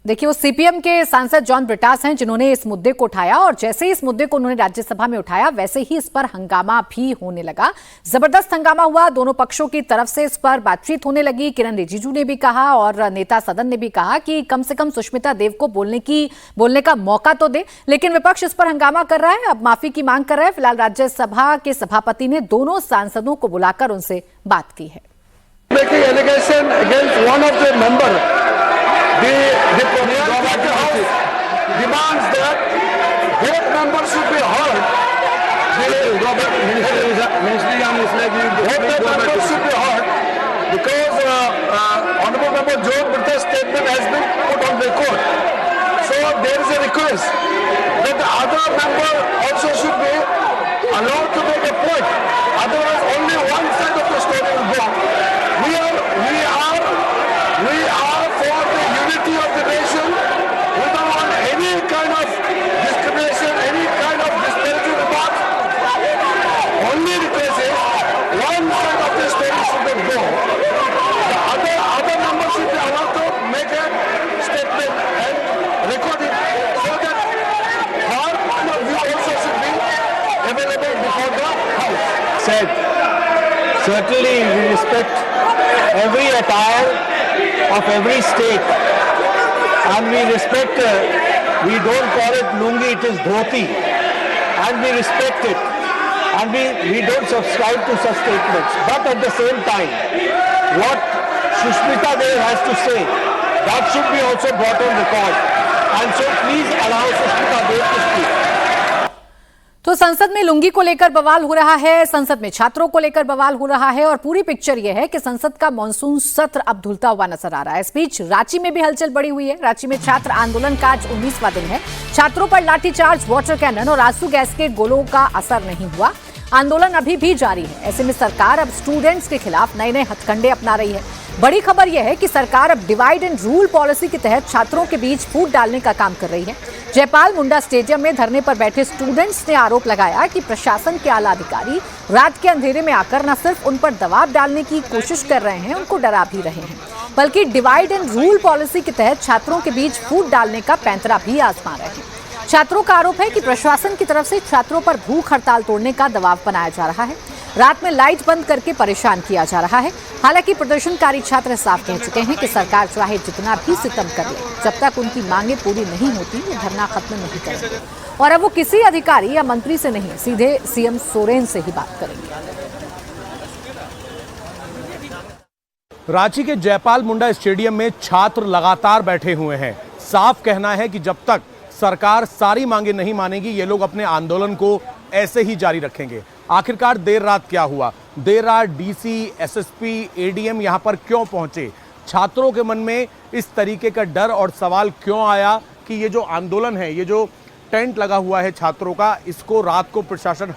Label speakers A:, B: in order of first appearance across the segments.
A: देखिए, वो सीपीएम के सांसद जॉन ब्रिटास हैं जिन्होंने इस मुद्दे को उठाया और जैसे ही इस मुद्दे को उन्होंने राज्यसभा में उठाया वैसे ही इस पर हंगामा भी होने लगा। जबरदस्त हंगामा हुआ, दोनों पक्षों की तरफ से इस पर बातचीत होने लगी। किरण रिजिजू ने भी कहा और नेता सदन ने भी कहा कि कम से कम सुष्मिता देव को बोलने का मौका तो दे, लेकिन विपक्ष इस पर हंगामा कर रहा है, अब माफी की मांग कर रहा है। फिलहाल राज्यसभा के सभापति ने दोनों सांसदों को बुलाकर उनसे बात की है।
B: The House demands that both members should be heard. Both members should be heard because Honorable Member John Britta's statement has been put on record. So there is a request that the other member also should be allowed to make a point. Otherwise, only one side of the story will go. We are for the unity of the nation. We don't want any kind of discrimination, any kind of disparaging remarks. Only request is one side of the story should not go. The other members should be allowed to make a statement and record it so that our point of view also should be available before the House.
C: Said, certainly we respect every attire of every state, and we respect, we don't call it lungi, it is dhoti, and we respect it, and we don't subscribe to such statements. But at the same time, what Sushmita Dev has to say, that should be also brought on record, and so please allow Sushmita Dev to speak.
A: तो संसद में लुंगी को लेकर बवाल हो रहा है, संसद में छात्रों को लेकर बवाल हो रहा है और पूरी पिक्चर यह है कि संसद का मॉनसून सत्र अब धुलता हुआ नजर आ रहा है। इस बीच रांची में भी हलचल बढ़ी हुई है। रांची में छात्र आंदोलन का आज 19वां दिन है। छात्रों पर लाठीचार्ज, वाटर कैनन और आंसू गैस के गोलों का असर नहीं हुआ। आंदोलन अभी भी जारी है। ऐसे में सरकार अब स्टूडेंट्स के खिलाफ नए नए हथकंडे अपना रही है। बड़ी खबर यह है कि सरकार अब डिवाइड एंड रूल पॉलिसी के तहत छात्रों के बीच फूट डालने का काम कर रही है। जयपाल मुंडा स्टेडियम में धरने पर बैठे स्टूडेंट्स ने आरोप लगाया कि प्रशासन के आला अधिकारी रात के अंधेरे में आकर न सिर्फ उन पर दबाव डालने की कोशिश कर रहे हैं, उनको डरा भी रहे हैं, बल्कि डिवाइड एंड रूल पॉलिसी के तहत छात्रों के बीच फूट डालने का पैंतरा भी आजमा रहे हैं। छात्रों का आरोप है कि प्रशासन की तरफ से छात्रों पर भूख हड़ताल तोड़ने का दबाव बनाया जा रहा है। रात में लाइट बंद करके परेशान किया जा रहा है। हालांकि प्रदर्शनकारी छात्र साफ कह चुके हैं कि सरकार चाहे जितना भी सितम कर ले, जब तक उनकी मांगें पूरी नहीं होती वो धरना खत्म नहीं करेंगे और अब वो किसी अधिकारी या मंत्री से नहीं, सीधे सीएम सोरेन से ही बात करेंगे।
D: रांची के जयपाल मुंडा स्टेडियम में छात्र लगातार बैठे हुए हैं। साफ कहना है कि जब तक सरकार सारी मांगे नहीं मानेगी ये लोग अपने आंदोलन को ऐसे ही जारी रखेंगे। आखिरकार देर रात क्या हुआ? देर रात डीसी, एसएसपी, एडीएम यहां पर क्यों पहुंचे? छात्रों के मन में इस तरीके का डर और सवाल क्यों आया कि ये जो आंदोलन है, ये जो टेंट लगा हुआ है छात्रों का, इसको रात को प्रशासन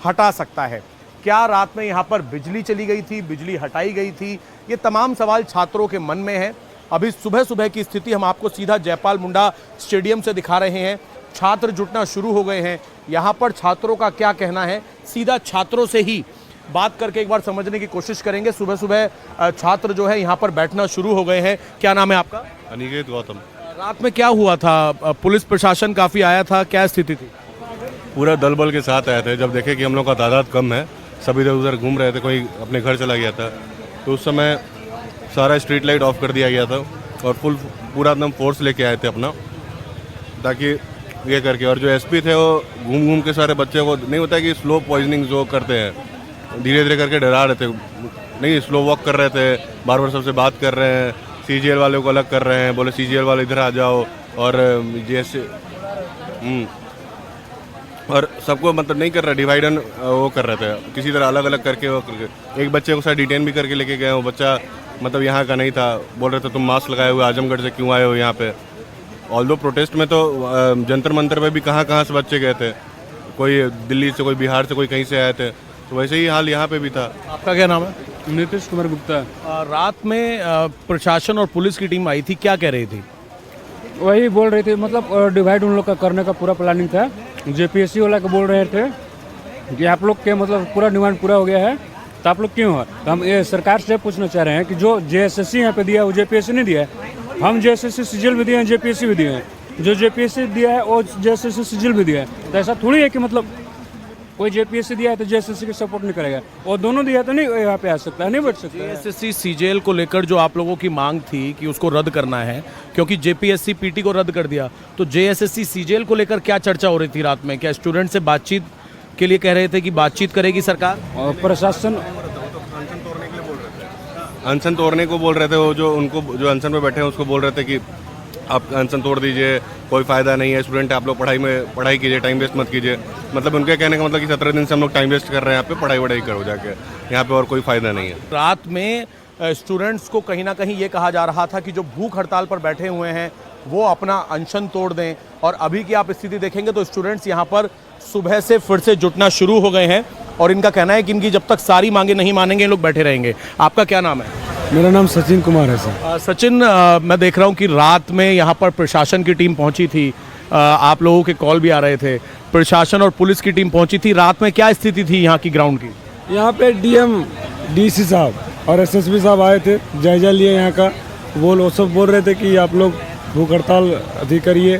D: हटा सकता है? क्या रात में यहां पर बिजली चली गई थी, बिजली हटाई गई थी? ये तमाम सवाल छात्रों के मन में है। अभी सुबह सुबह की स्थिति हम आपको सीधा जयपाल मुंडा स्टेडियम से दिखा रहे हैं। छात्र जुटना शुरू हो गए हैं। यहाँ पर छात्रों का क्या कहना है, सीधा छात्रों से ही बात करके एक बार समझने की कोशिश करेंगे। सुबह सुबह छात्र जो है यहाँ पर बैठना शुरू हो गए हैं। क्या नाम है आपका?
E: अनिकेत गौतम।
D: रात में क्या हुआ था? पुलिस प्रशासन काफ़ी आया था, क्या स्थिति थी?
E: पूरा दल बल के साथ आए थे। जब देखे कि हम लोग का तादाद कम है, सब इधर उधर घूम रहे थे, कोई अपने घर चला गया था, तो उस समय सारा स्ट्रीट लाइट ऑफ कर दिया गया था और पूरा एकदम फोर्स लेके आए थे अपना, ताकि ये करके। और जो एसपी थे वो घूम घूम के सारे बच्चे को, नहीं होता कि स्लो पॉइजनिंग जो करते हैं, धीरे धीरे करके डरा रहे थे। नहीं, स्लो वॉक कर रहे थे, बार बार सबसे बात कर रहे हैं, सीजीएल वाले को अलग कर रहे हैं, बोले सीजीएल वाले इधर आ जाओ, और जैसे और सबको मतलब नहीं कर रहे, डिवाइड एंड वो कर रहे थे, किसी तरह अलग अलग करके वो करके। एक बच्चे को शायद डिटेन भी करके लेके गए। वो बच्चा मतलब यहाँ का नहीं था, बोल रहे थे तुम मास्क लगाए हुए आजमगढ़ से क्यों आए हो यहाँ पे। ऑल्दो प्रोटेस्ट में तो जंतर मंतर पे भी कहाँ से बच्चे गए थे, कोई दिल्ली से, कोई बिहार से, कोई कहीं से आए थे, तो वैसे ही हाल यहाँ पे भी था।
D: आपका क्या नाम है?
F: नीतीश कुमार गुप्ता।
D: रात में प्रशासन और पुलिस की टीम आई थी, क्या कह रही थी?
F: वही बोल रहे थे, मतलब डिवाइड उन लोग का करने का पूरा प्लानिंग था। जेपीएससी वाला को बोल रहे थे कि आप लोग के मतलब पूरा डिमांड पूरा हो गया है, तो आप लोग क्यों है? तो हम ये सरकार से पूछना चाह रहे हैं कि जो जेएसएससी यहाँ पे दिया वो जेपीएससी नहीं दिया है, हम जेएसएससी सीजीएल भी दिए हैं, जेपीएससी भी दिए हैं। जो जेपीएससी दिया है वो जेएसएससी सीजीएल भी दिया है। तो ऐसा थोड़ी है कि मतलब कोई जेपीएससी दिया है तो जेएसएससी की सपोर्ट नहीं करेगा, और दोनों दिया तो नहीं यहाँ पे आ सकता है, नहीं बैठ सकता है।
D: जेएसएससी सीजेएल को लेकर जो आप लोगों की मांग थी कि उसको रद्द करना है, क्योंकि जेपीएससी पीटी को रद्द कर दिया, तो जेएसएससी सीजेएल को लेकर क्या चर्चा हो रही थी रात में? क्या स्टूडेंट से बातचीत के लिए कह रहे थे कि बातचीत करेगी सरकार?
F: और प्रशासन
E: अनशन तोड़ने को बोल रहे थे, वो जो उनको जो अनशन पे बैठे हैं उसको बोल रहे थे कि आप अनशन तोड़ दीजिए, कोई फ़ायदा नहीं है, स्टूडेंट आप लोग पढ़ाई कीजिए, टाइम वेस्ट मत कीजिए। मतलब उनके कहने का मतलब कि 17 दिन से हम लोग टाइम वेस्ट कर रहे हैं, यहाँ पे पढ़ाई करो जाके, यहाँ पे और कोई फ़ायदा नहीं है।
D: रात में स्टूडेंट्स को कहीं ना कहीं ये कहा जा रहा था कि जो भूख हड़ताल पर बैठे हुए हैं वो अपना अनशन तोड़ दें, और अभी की आप स्थिति देखेंगे तो स्टूडेंट्स यहाँ पर सुबह से फिर से जुटना शुरू हो गए हैं, और इनका कहना है कि इनकी जब तक सारी मांगे नहीं मानेंगे लोग बैठे रहेंगे। आपका क्या नाम है?
G: मेरा नाम सचिन कुमार है सर।
D: सचिन, मैं देख रहा हूँ कि रात में यहाँ पर प्रशासन की टीम पहुँची थी, आप लोगों के कॉल भी आ रहे थे, प्रशासन और पुलिस की टीम पहुँची थी। रात में क्या स्थिति थी यहाँ की ग्राउंड की?
G: यहाँ पे डीएम डीसी साहब और एसएसपी साहब आए थे, जायजा लिए यहाँ का। वो सब बोल रहे थे कि आप लोग भूख हड़ताल अधिक करिए,